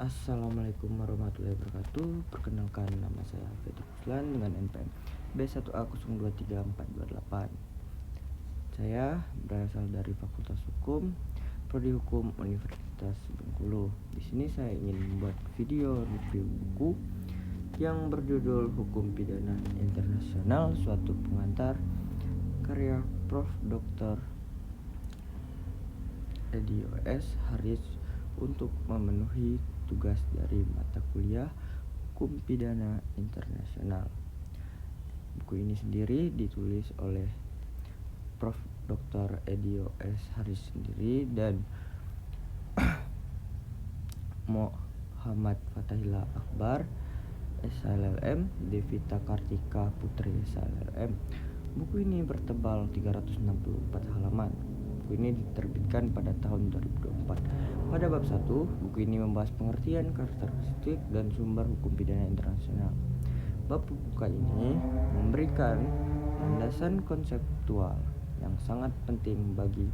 Assalamualaikum warahmatullahi wabarakatuh. Perkenalkan, nama saya Fethi Ruslan dengan NPM B1A023428. Saya berasal dari Fakultas Hukum, Prodi Hukum Universitas Bengkulu. Di sini saya ingin membuat video review buku yang berjudul Hukum Pidana Internasional Suatu Pengantar, karya Prof. Dr. Edio S. Haris untuk memenuhi tugas dari mata kuliah Hukum Pidana Internasional. Buku ini sendiri ditulis oleh Prof. Dr. Edio S. Haris sendiri dan Muhammad Fathahillah Akbar SLLM, Devita Kartika Putri SLLM. Buku ini bertebal 364 halaman. Buku ini diterbitkan pada tahun 2024. Pada bab 1, buku ini membahas pengertian, karakteristik, dan sumber hukum pidana internasional. Bab pembuka ini memberikan landasan konseptual yang sangat penting bagi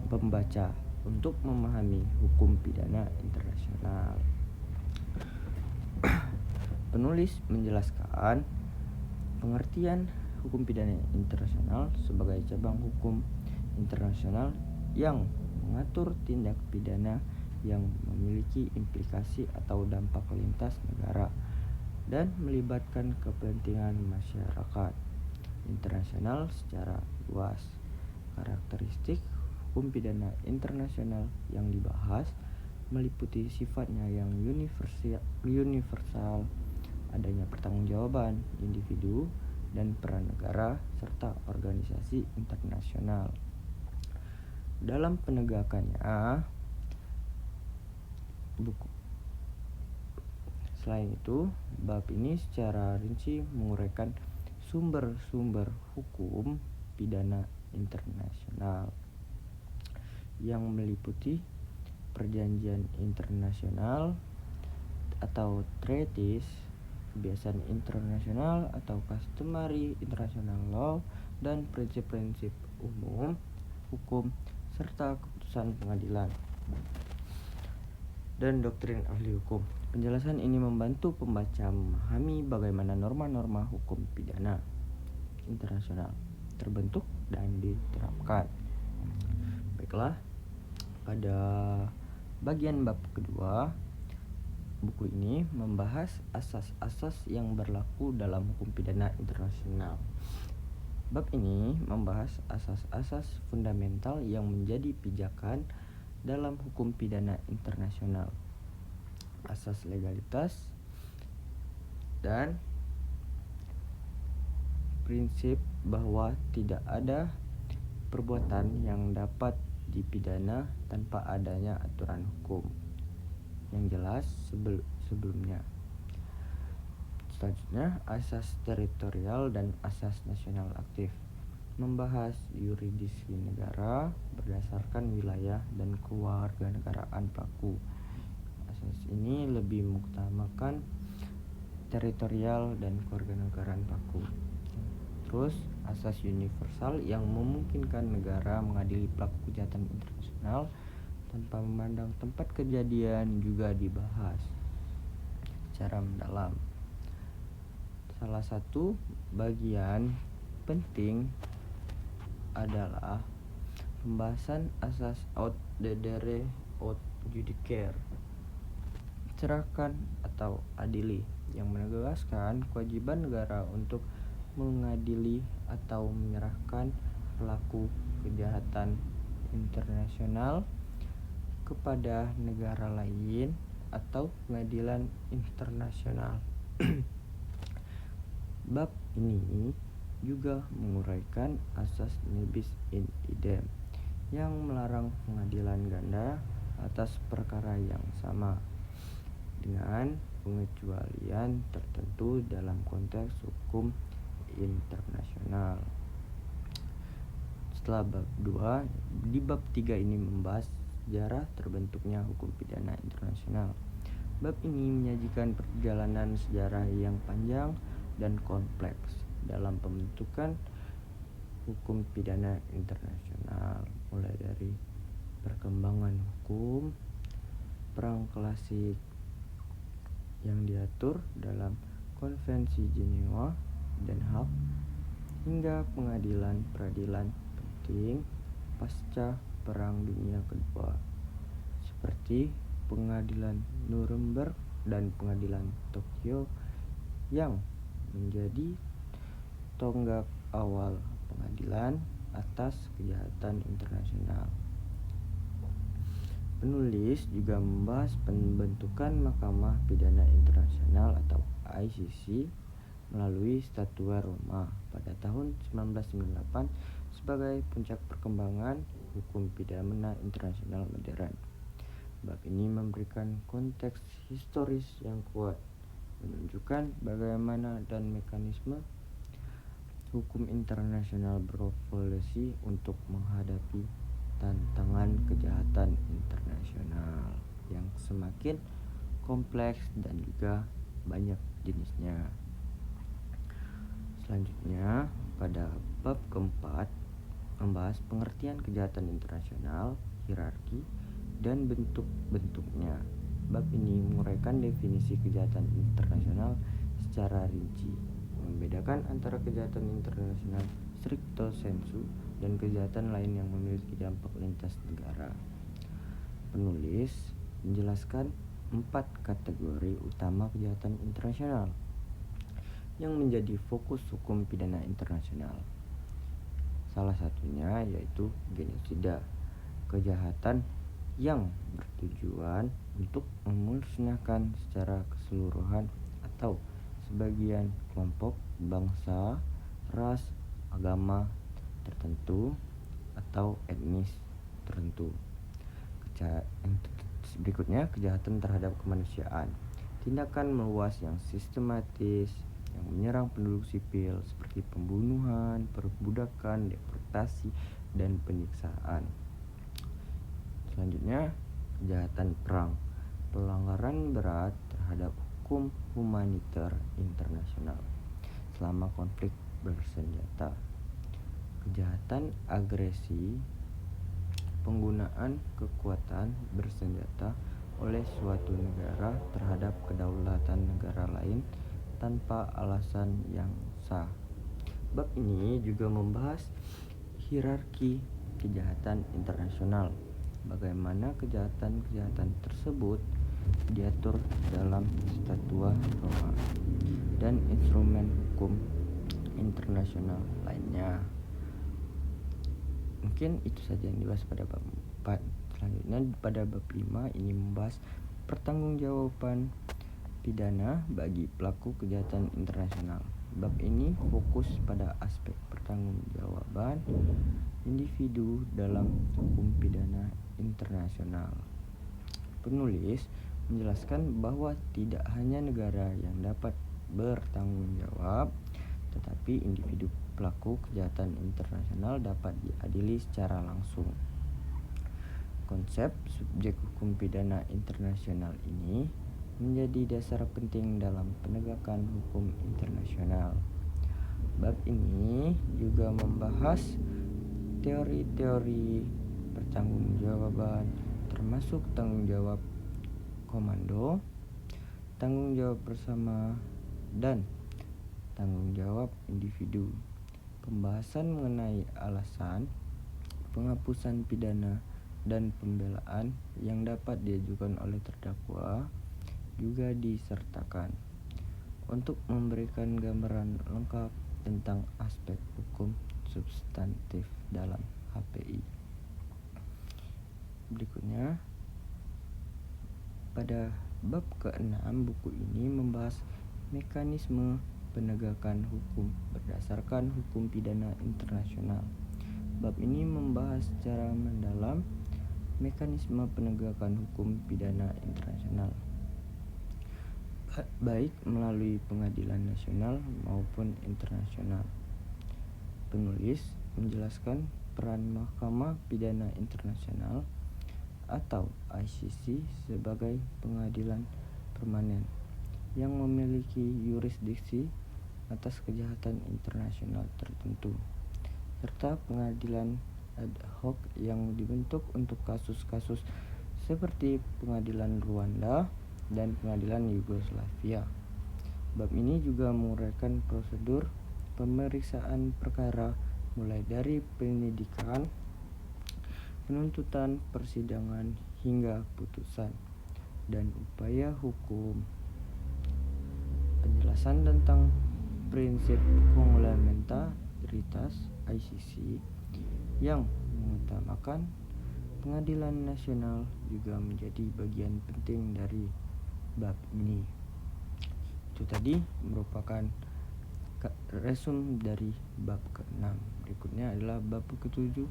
pembaca untuk memahami hukum pidana internasional. Penulis menjelaskan pengertian hukum pidana internasional sebagai cabang hukum internasional yang mengatur tindak pidana yang memiliki implikasi atau dampak lintas negara dan melibatkan kepentingan masyarakat internasional secara luas. Karakteristik hukum pidana internasional yang dibahas meliputi sifatnya yang universal, adanya pertanggungjawaban individu dan peran negara serta organisasi internasional dalam penegakannya. Selain itu, bab ini secara rinci menguraikan sumber-sumber hukum pidana internasional yang meliputi perjanjian internasional atau treaties, kebiasaan internasional atau customary international law, dan prinsip-prinsip umum hukum serta keputusan pengadilan dan doktrin ahli hukum. Penjelasan ini membantu pembaca memahami bagaimana norma-norma hukum pidana internasional terbentuk dan diterapkan. Baiklah, pada bagian bab kedua, buku ini membahas asas-asas yang berlaku dalam hukum pidana internasional. Bab ini membahas asas-asas fundamental yang menjadi pijakan dalam hukum pidana internasional, asas legalitas, dan prinsip bahwa tidak ada perbuatan yang dapat dipidana tanpa adanya aturan hukum yang jelas sebelumnya. Selanjutnya, asas teritorial dan asas nasional aktif membahas yurisdiksi negara berdasarkan wilayah dan kewarganegaraan pelaku. Asas ini lebih mengutamakan teritorial dan kewarganegaraan pelaku. Terus, asas universal yang memungkinkan negara mengadili pelaku kejahatan internasional tanpa memandang tempat kejadian juga dibahas secara mendalam. Salah satu bagian penting adalah pembahasan asas aut dedere aut judicare, cerahkan atau adili, yang menegaskan kewajiban negara untuk mengadili atau menyerahkan pelaku kejahatan internasional kepada negara lain atau pengadilan internasional. Bab ini juga menguraikan asas nebis in idem yang melarang pengadilan ganda atas perkara yang sama dengan pengecualian tertentu dalam konteks hukum internasional. Setelah bab 2, di bab 3 ini membahas sejarah terbentuknya hukum pidana internasional. Bab ini menyajikan perjalanan sejarah yang panjang dan kompleks dalam pembentukan hukum pidana internasional, mulai dari perkembangan hukum, perang klasik yang diatur dalam Konvensi Jenewa dan Haag, hingga pengadilan peradilan penting pasca Perang Dunia Kedua, seperti Pengadilan Nuremberg dan Pengadilan Tokyo yang menjadi tonggak awal pengadilan atas kejahatan internasional. Penulis juga membahas pembentukan Mahkamah Pidana Internasional atau ICC melalui Statua Roma pada tahun 1998 sebagai puncak perkembangan hukum pidana internasional modern. Bab ini memberikan konteks historis yang kuat, menunjukkan bagaimana dan mekanisme hukum internasional berevolusi untuk menghadapi tantangan kejahatan internasional yang semakin kompleks dan juga banyak jenisnya. Selanjutnya, pada bab keempat membahas pengertian kejahatan internasional, hierarki, dan bentuk-bentuknya. Bab ini menguraikan definisi kejahatan internasional secara rinci, membedakan antara kejahatan internasional stricto sensu dan kejahatan lain yang memiliki dampak lintas negara. Penulis menjelaskan 4 kategori utama kejahatan internasional yang menjadi fokus hukum pidana internasional. Salah satunya yaitu genosida, kejahatan yang bertujuan untuk memusnahkan secara keseluruhan atau sebagian kelompok, bangsa, ras, agama tertentu atau etnis tertentu. Berikutnya, kejahatan terhadap kemanusiaan, tindakan meluas yang sistematis yang menyerang penduduk sipil seperti pembunuhan, perbudakan, deportasi, dan penyiksaan. Selanjutnya, kejahatan perang, pelanggaran berat terhadap hukum humaniter internasional selama konflik bersenjata. Kejahatan agresi, penggunaan kekuatan bersenjata oleh suatu negara terhadap kedaulatan negara lain tanpa alasan yang sah. Bab ini juga membahas hierarki kejahatan internasional, bagaimana kejahatan-kejahatan tersebut diatur dalam Statua Roma dan instrumen hukum internasional lainnya. Mungkin itu saja yang dibahas pada bab 4. Selanjutnya pada bab 5 ini membahas pertanggungjawaban pidana bagi pelaku kejahatan internasional. Bab ini fokus pada aspek pertanggungjawaban individu dalam hukum pidana internasional. Penulis menjelaskan bahwa tidak hanya negara yang dapat bertanggung jawab, tetapi individu pelaku kejahatan internasional dapat diadili secara langsung. Konsep subjek hukum pidana internasional ini menjadi dasar penting dalam penegakan hukum internasional. Bab ini juga membahas teori-teori pertanggungjawaban, termasuk tanggung jawab komando, tanggung jawab bersama, dan tanggung jawab individu. Pembahasan mengenai alasan penghapusan pidana dan pembelaan yang dapat diajukan oleh terdakwa juga disertakan untuk memberikan gambaran lengkap tentang aspek hukum substantif dalam HPI. Berikutnya, pada bab ke-6 buku ini membahas mekanisme penegakan hukum berdasarkan hukum pidana internasional. Bab ini membahas secara mendalam mekanisme penegakan hukum pidana internasional, baik melalui pengadilan nasional maupun internasional. Penulis menjelaskan peran Mahkamah Pidana Internasional atau ICC sebagai pengadilan permanen yang memiliki yurisdiksi atas kejahatan internasional tertentu, serta pengadilan ad hoc yang dibentuk untuk kasus-kasus seperti pengadilan Rwanda dan pengadilan Yugoslavia. Bab ini juga menguraikan prosedur pemeriksaan perkara mulai dari penyidikan, penuntutan, persidangan, hingga putusan, dan upaya hukum. Penjelasan tentang prinsip komplementaritas ICC yang mengutamakan pengadilan nasional juga menjadi bagian penting dari bab ini. Itu tadi merupakan resum dari bab ke-6. Berikutnya adalah bab ke-7,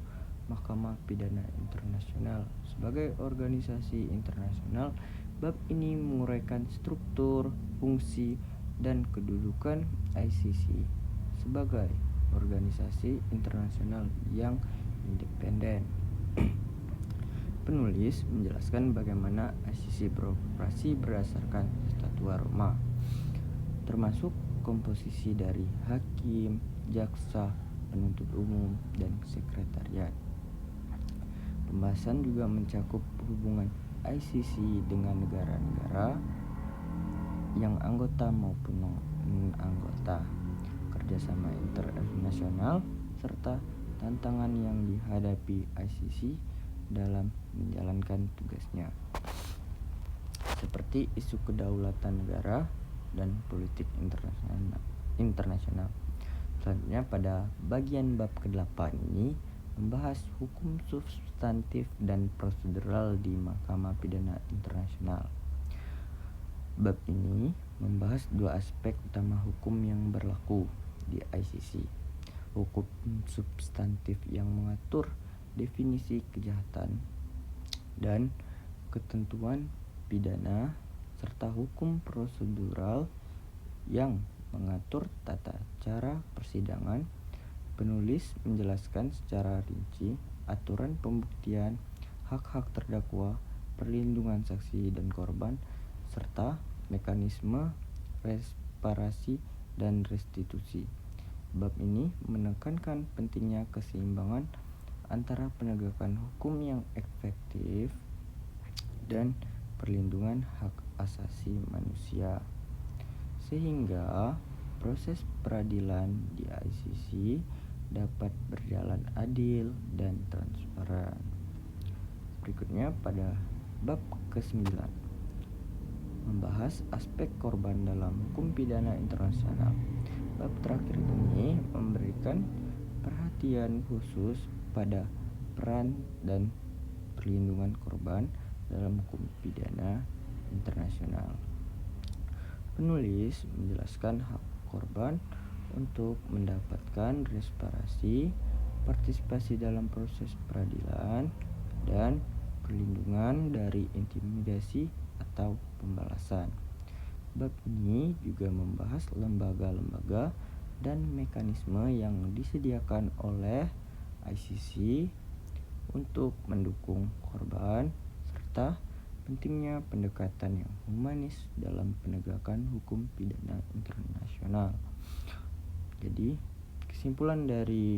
Mahkamah Pidana Internasional. Sebagai organisasi internasional, bab ini menguraikan struktur, fungsi, dan kedudukan ICC sebagai organisasi internasional yang independen. Penulis menjelaskan bagaimana ICC beroperasi berdasarkan Statua Roma, termasuk komposisi dari hakim, jaksa, penuntut umum, dan sekretariat. Pembahasan juga mencakup hubungan ICC dengan negara-negara yang anggota maupun non-anggota, kerjasama internasional, serta tantangan yang dihadapi ICC dalam menjalankan tugasnya, seperti isu kedaulatan negara dan politik internasional. Selanjutnya pada bagian bab ke-8 ini membahas hukum substantif dan prosedural di Mahkamah Pidana Internasional. Bab ini membahas dua aspek utama hukum yang berlaku di ICC. Hukum substantif yang mengatur definisi kejahatan dan ketentuan pidana, serta hukum prosedural yang mengatur tata cara persidangan. Penulis menjelaskan secara rinci aturan pembuktian, hak-hak terdakwa, perlindungan saksi dan korban, serta mekanisme reparasi dan restitusi. Bab ini menekankan pentingnya keseimbangan antara penegakan hukum yang efektif dan perlindungan hak asasi manusia, sehingga proses peradilan di ICC dapat berjalan adil dan transparan. Berikutnya pada bab ke-9 membahas aspek korban dalam hukum pidana internasional. Bab terakhir ini memberikan perhatian khusus pada peran dan perlindungan korban dalam hukum pidana internasional. Penulis menjelaskan hak korban untuk mendapatkan reparasi, partisipasi dalam proses peradilan, dan perlindungan dari intimidasi atau pembalasan. Bab ini juga membahas lembaga-lembaga dan mekanisme yang disediakan oleh ICC untuk mendukung korban, serta pentingnya pendekatan yang humanis dalam penegakan hukum pidana internasional. Jadi, kesimpulan dari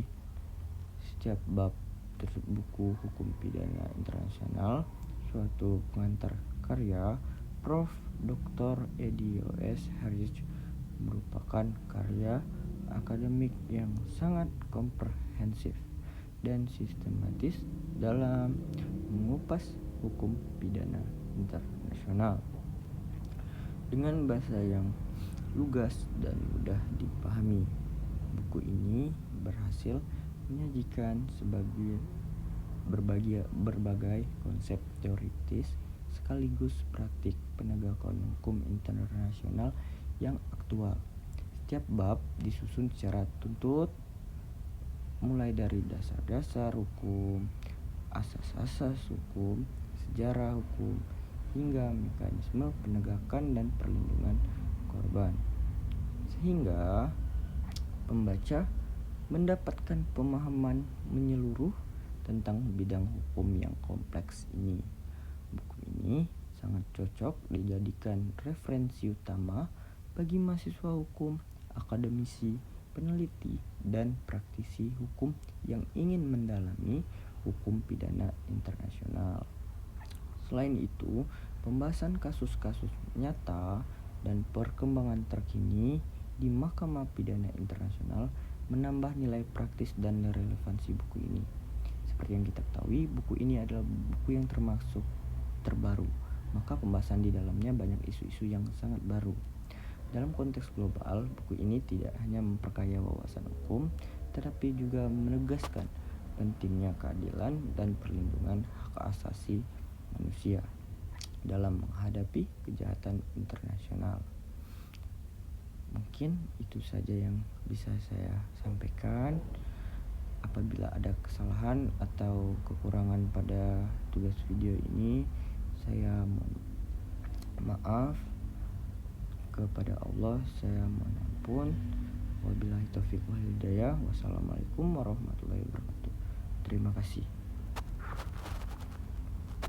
setiap bab buku hukum pidana internasional, suatu pengantar karya Prof. Dr. Edi O.S. Harris merupakan karya akademik yang sangat komprehensif dan sistematis dalam mengupas hukum pidana internasional dengan bahasa yang lugas dan mudah dipahami. Buku ini berhasil menyajikan berbagai konsep teoritis sekaligus praktik penegakan hukum internasional yang aktual. Setiap bab disusun secara tuntut, mulai dari dasar-dasar hukum, asas-asas hukum, sejarah hukum, hingga mekanisme penegakan dan perlindungan korban, sehingga pembaca mendapatkan pemahaman menyeluruh tentang bidang hukum yang kompleks ini. Buku ini sangat cocok dijadikan referensi utama bagi mahasiswa hukum, akademisi, peneliti, dan praktisi hukum yang ingin mendalami hukum pidana internasional. Selain itu, pembahasan kasus-kasus nyata dan perkembangan terkini di Mahkamah Pidana Internasional menambah nilai praktis dan relevansi buku ini. Seperti yang kita ketahui, buku ini adalah buku yang termasuk terbaru, maka pembahasan di dalamnya banyak isu-isu yang sangat baru. Dalam konteks global, buku ini tidak hanya memperkaya wawasan hukum, tetapi juga menegaskan pentingnya keadilan dan perlindungan hak asasi manusia dalam menghadapi kejahatan internasional. Mungkin itu saja yang bisa saya sampaikan. Apabila ada kesalahan atau kekurangan pada tugas video ini, saya mohon maaf. Kepada Allah saya mohon ampun. Wabillahi taufiq wal hidayah. Wassalamualaikum warahmatullahi wabarakatuh. Terima kasih.